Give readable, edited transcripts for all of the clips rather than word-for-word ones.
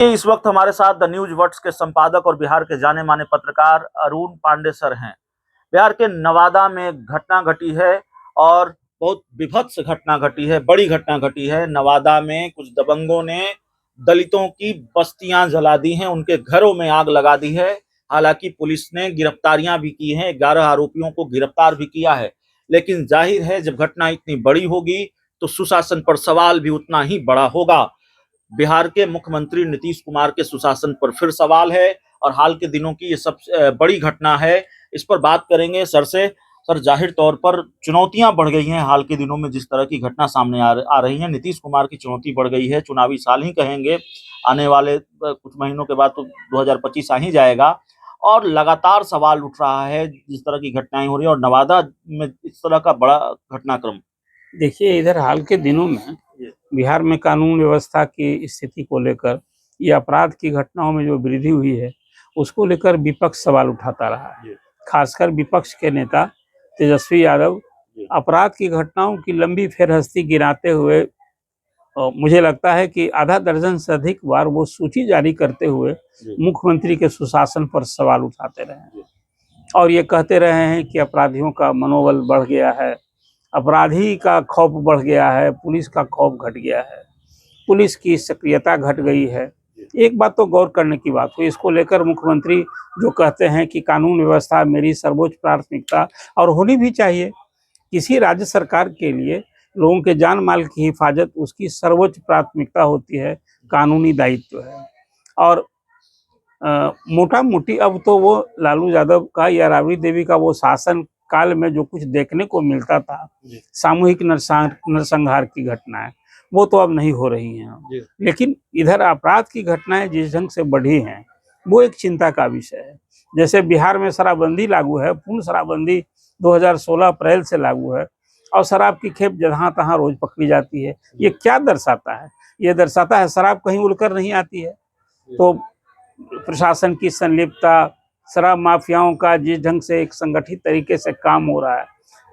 इस वक्त हमारे साथ द न्यूज वर्ड्स के संपादक और बिहार के जाने माने पत्रकार अरुण पांडे सर हैं। बिहार के नवादा में घटना घटी है और बहुत विभत्स घटना घटी है, बड़ी घटना घटी है। नवादा में कुछ दबंगों ने दलितों की बस्तियां जला दी हैं, उनके घरों में आग लगा दी है। हालांकि पुलिस ने गिरफ्तारियां भी की हैं, 11 आरोपियों को गिरफ्तार भी किया है। लेकिन जाहिर है जब घटना इतनी बड़ी होगी तो सुशासन पर सवाल भी उतना ही बड़ा होगा। बिहार के मुख्यमंत्री नीतीश कुमार के सुशासन पर फिर सवाल है और हाल के दिनों की ये सबसे बड़ी घटना है। इस पर बात करेंगे सर से। सर, जाहिर तौर पर चुनौतियां बढ़ गई हैं हाल के दिनों में, जिस तरह की घटना सामने आ रही है। नीतीश कुमार की चुनौती बढ़ गई है, चुनावी साल ही कहेंगे, आने वाले कुछ महीनों के बाद तो 2025 आ ही जाएगा और लगातार सवाल उठ रहा है जिस तरह की घटनाएं हो रही है और नवादा में इस तरह का बड़ा घटनाक्रम। देखिए, इधर हाल के दिनों में बिहार में कानून व्यवस्था की स्थिति को लेकर ये अपराध की घटनाओं में जो वृद्धि हुई है उसको लेकर विपक्ष सवाल उठाता रहा है। खासकर विपक्ष के नेता तेजस्वी यादव अपराध की घटनाओं की लंबी फेरहस्ती गिनाते हुए मुझे लगता है कि आधा दर्जन से अधिक बार वो सूची जारी करते हुए मुख्यमंत्री के सुशासन पर सवाल उठाते रहे और ये कहते रहे हैं कि अपराधियों का मनोबल बढ़ गया है, अपराधी का खौफ बढ़ गया है, पुलिस का खौफ घट गया है, पुलिस की सक्रियता घट गई है। एक बात तो गौर करने की बात हुई, इसको लेकर मुख्यमंत्री जो कहते हैं कि कानून व्यवस्था मेरी सर्वोच्च प्राथमिकता, और होनी भी चाहिए। किसी राज्य सरकार के लिए लोगों के जान माल की हिफाजत उसकी सर्वोच्च प्राथमिकता होती है, कानूनी दायित्व है। और मोटा मोटी अब तो वो लालू यादव का या राबड़ी देवी का वो शासन काल में जो कुछ देखने को मिलता था, सामूहिक नरसंहार की घटनाएं, वो तो अब नहीं हो रही हैं। लेकिन इधर अपराध की घटनाएं जिस ढंग से बढ़ी हैं वो एक चिंता का विषय है। जैसे बिहार में शराबबंदी लागू है, पूर्ण शराबबंदी 2016 अप्रैल से लागू है और शराब की खेप जहां तहां रोज पकड़ी जाती है। ये क्या दर्शाता है? ये दर्शाता है शराब कहीं उड़कर नहीं आती है। तो प्रशासन की संलिप्तता, शराब माफियाओं का जिस ढंग से एक संगठित तरीके से काम हो रहा है,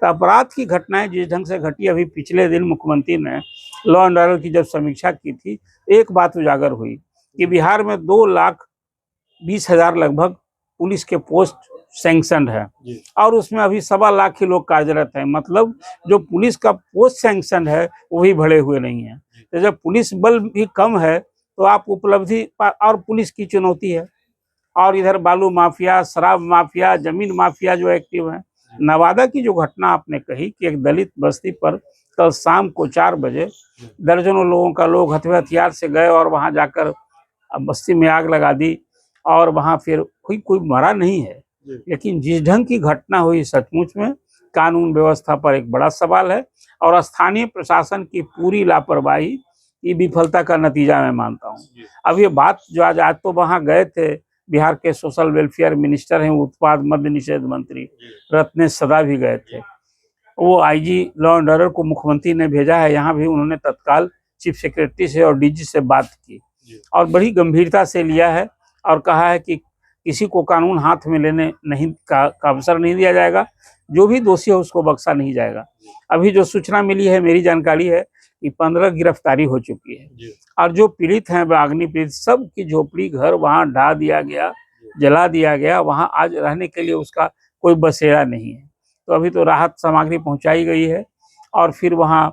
तो अपराध की घटनाएं जिस ढंग से घटी, अभी पिछले दिन मुख्यमंत्री ने लॉ एंड ऑर्डर की जब समीक्षा की थी, एक बात उजागर हुई कि बिहार में 2,20,000 लगभग पुलिस के पोस्ट सैंक्शन है और उसमें अभी 1.25 लाख ही लोग कार्यरत हैं। मतलब जो पुलिस का पोस्ट सैंक्शन है वो भी भरे हुए नहीं है। तो जब पुलिस बल भी कम है तो आप उपलब्धि और पुलिस की चुनौती है। और इधर बालू माफिया, शराब माफिया, जमीन माफिया जो एक्टिव है। नवादा की जो घटना आपने कही कि एक दलित बस्ती पर कल शाम को 4 बजे दर्जनों लोगों का लोग हथियार से गए और वहां जाकर बस्ती में आग लगा दी और वहां फिर कोई मरा नहीं है। लेकिन जिस ढंग की घटना हुई, सचमुच में कानून व्यवस्था पर एक बड़ा सवाल है और स्थानीय प्रशासन की पूरी लापरवाही की विफलता का नतीजा मैं मानता हूँ। अब ये बात जो आज तो वहां गए थे, बिहार के सोशल वेलफेयर मिनिस्टर हैं, उत्पाद मद्य निषेध मंत्री रत्नेश सदा भी गए थे। वो आईजी लॉ एंड ऑर्डर को मुख्यमंत्री ने भेजा है, यहाँ भी उन्होंने तत्काल चीफ सेक्रेटरी से और डीजी से बात की और बड़ी गंभीरता से लिया है और कहा है कि किसी को कानून हाथ में लेने नहीं का अवसर नहीं दिया जाएगा, जो भी दोषी है उसको बख्शा नहीं जाएगा। अभी जो सूचना मिली है, मेरी जानकारी है कि 15 गिरफ्तारी हो चुकी है और जो पीड़ित हैं, अग्नि पीड़ित, सब की झोपड़ी घर वहां ढा दिया गया, जला दिया गया। वहां आज रहने के लिए उसका कोई बसेरा नहीं है। तो अभी तो राहत सामग्री पहुंचाई गई है और फिर वहां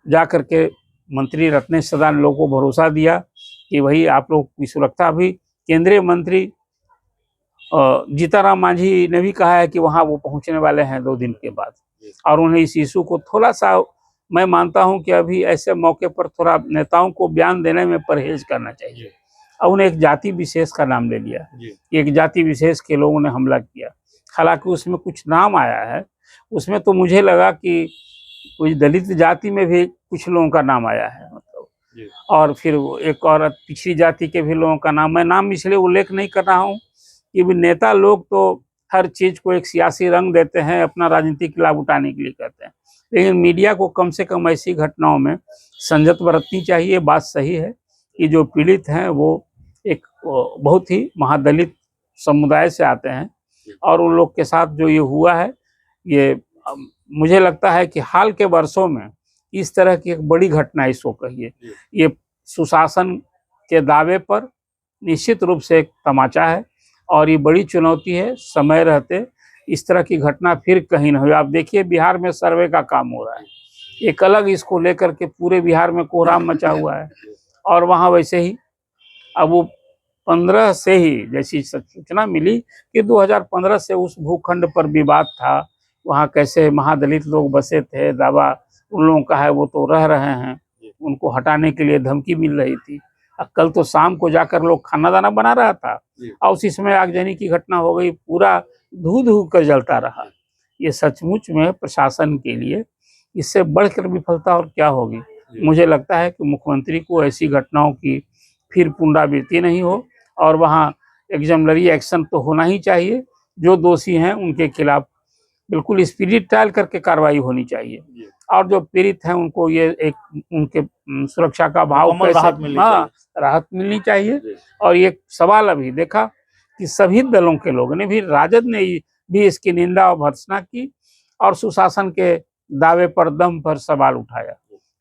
जाकर के मंत्री रत्नेश सदा ने लोगों को भरोसा दिया कि भाई आप लोग की सुरक्षा। अभी केंद्रीय मंत्री जीताराम मांझी ने भी कहा है कि वहां वो पहुंचने वाले हैं 2 दिन के बाद और उन्हें इस इशू को थोड़ा सा, मैं मानता हूं कि अभी ऐसे मौके पर थोड़ा नेताओं को बयान देने में परहेज करना चाहिए। अब उन्हें एक जाति विशेष का नाम ले लिया, एक जाति विशेष के लोगों ने हमला किया। हालांकि उसमें कुछ नाम आया है, उसमें तो मुझे लगा कि कुछ दलित जाति में भी कुछ लोगों का नाम आया है, मतलब, और फिर एक और पिछड़ी जाति के भी लोगों का नाम। मैं नाम इसलिए उल्लेख नहीं कर रहा हूँ कि नेता लोग तो हर चीज को एक सियासी रंग देते हैं, अपना राजनीतिक लाभ उठाने के लिए करते हैं, लेकिन मीडिया को कम से कम ऐसी घटनाओं में संयत बरतनी चाहिए। बात सही है कि जो पीड़ित हैं वो एक बहुत ही महादलित समुदाय से आते हैं और उन लोग के साथ जो ये हुआ है, ये मुझे लगता है कि हाल के वर्षों में इस तरह की एक बड़ी घटना इसको कहिए, ये सुशासन के दावे पर निश्चित रूप से एक तमाचा है और ये बड़ी चुनौती है। समय रहते इस तरह की घटना फिर कहीं न हो। आप देखिए बिहार में सर्वे का काम हो रहा है, एक अलग इसको लेकर के पूरे बिहार में कोहराम मचा हुआ है। और वहाँ वैसे ही अब वो 15 से ही जैसी सूचना मिली कि 2015 से उस भूखंड पर विवाद था, वहाँ कैसे महादलित लोग बसे थे, दावा उन लोगों का है वो तो रह रहे हैं, उनको हटाने के लिए धमकी मिल रही थी। कल तो शाम को जाकर लोग खाना दाना बना रहा था और उसी समय आगजनी की घटना हो गई, पूरा धू धू कर जलता रहा। ये सचमुच में प्रशासन के लिए इससे बढ़कर विफलता और क्या होगी। मुझे लगता है कि मुख्यमंत्री को ऐसी घटनाओं की फिर पुनरावृत्ति नहीं हो और वहाँ एग्जाम्पलरी एक्शन तो होना ही चाहिए। जो दोषी हैं उनके खिलाफ बिल्कुल स्पिरिट ट्रायल करके कार्रवाई होनी चाहिए और जो पीड़ित हैं उनको ये एक उनके सुरक्षा का भाव राहत मिलनी चाहिए। और ये सवाल अभी देखा कि सभी दलों के लोगों ने भी, राजद ने भी इसकी निंदा और भर्त्सना की और सुशासन के दावे पर दम पर सवाल उठाया।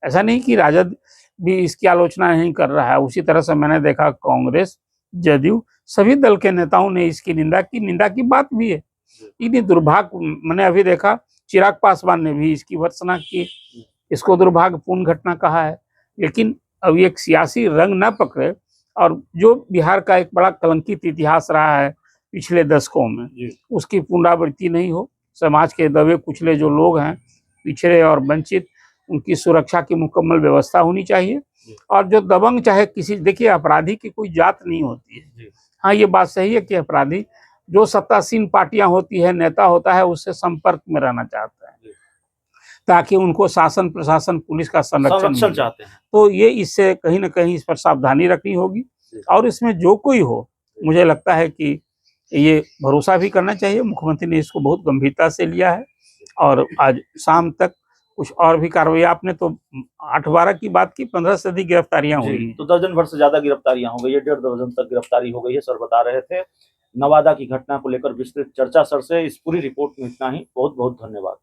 ऐसा नहीं कि राजद भी इसकी आलोचना नहीं कर रहा है, उसी तरह से मैंने देखा कांग्रेस, जदयू, सभी दल के नेताओं ने इसकी निंदा की बात भी है। इतनी दुर्भाग्य मैंने अभी देखा चिराग पासवान ने भी इसकी भर्त्सना की, इसको दुर्भाग्यपूर्ण घटना कहा है। लेकिन अब एक सियासी रंग न पकड़े और जो बिहार का एक बड़ा कलंकित इतिहास रहा है पिछले दशकों में, उसकी पुनरावृत्ति नहीं हो। समाज के दबे कुचले जो लोग हैं, पिछड़े और वंचित, उनकी सुरक्षा की मुकम्मल व्यवस्था होनी चाहिए। और जो दबंग, चाहे किसी, देखिए अपराधी की कोई जात नहीं होती है। हाँ, ये बात सही है कि अपराधी जो सत्तासीन पार्टियां होती है, नेता होता है, उससे संपर्क में रहना चाहता है ताकि उनको शासन प्रशासन पुलिस का संरक्षण चाहते हैं। तो ये इससे कहीं ना कहीं इस पर सावधानी रखनी होगी और इसमें जो कोई हो, मुझे लगता है कि ये भरोसा भी करना चाहिए। मुख्यमंत्री ने इसको बहुत गंभीरता से लिया है और आज शाम तक कुछ और भी कार्रवाई, आपने तो 8-12 की बात की, 15 से अधिक गिरफ्तारियां हुई, तो दर्जन भर से ज्यादा गिरफ्तारियां हो गई है, 1.5 दर्जन तक गिरफ्तारी हो गई है। सर बता रहे थे नवादा की घटना को लेकर विस्तृत चर्चा। सर से इस पूरी रिपोर्ट में इतना ही। बहुत बहुत धन्यवाद।